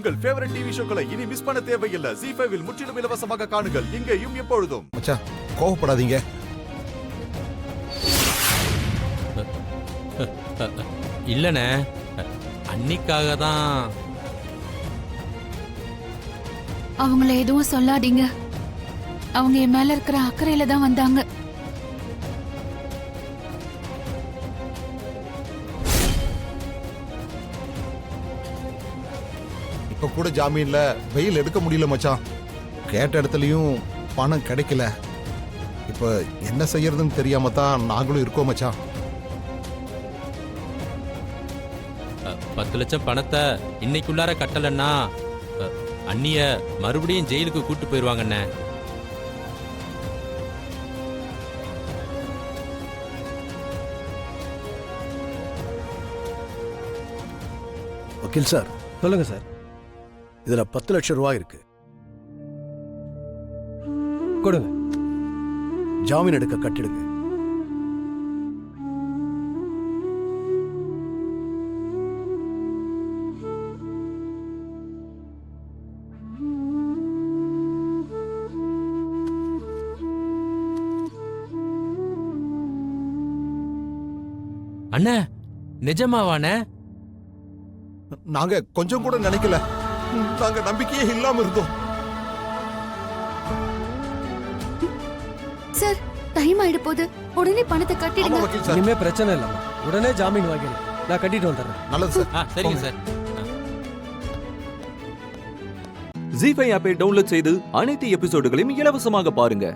உங்கள் favourite TV ஷோக்களை இனி miss பண்ண தேவையில்லை. ZEE5 இல் முற்றிலும் இலவசமாக காணுங்கள். இங்கேயும் எப்பொழுதும். மச்சான் கோவப்படாதீங்க. இல்லண்ணே, அன்னிக்காக தான். அவங்கள எதுவும் சொல்லாதீங்க. அவங்க என் மேல இருக்கிற அக்கறையில தான் வந்தாங்க. இப்ப கூட ஜாமீன்ல வெயில் எடுக்க முடியல மச்சான். கேட்ட இடத்துலயும் பணம் கிடைக்கல. இப்ப என்ன செய்யறதுன்னு தெரியாம தான் நாங்களும் இருக்கோம் மச்சான். 10 லட்சம் பணத்தை இன்னைக்குள்ளார கட்டலன்னா அண்ணிய மறுபடியும் ஜெயிலுக்கு கூட்டு போயிருவாங்கண்ணே. வக்கீல் சார், சொல்லுங்க சார். இதுல 10 லட்சம் ரூபாய் இருக்கு. கொடுங்க. ஜாமீன் எடுக்க கட்டிடுங்க. அண்ணா, நிஜமாவானே? நாங்க கொஞ்சம் கூட நினைக்கல. நாங்க நம்பிக்கையே இல்லாம இருந்தோம். சார், டைம் ஆயிடு போகுது. உடனே பணத்தை ஆமா கட்டிடுங்க. வக்கீல் சார். இனிமே பிரச்சனை இல்லம்மா. உடனே ஜாமீன் வாங்கிடுங்க. நான் கட்டிட்டு வந்துடுறேன். நல்லது சார். சரிங்க சார். ZEE5 ஆப்பை டவுன்லோட் செய்து அனைத்து எபிசோடுகளையும் இலவசமாக பாருங்க.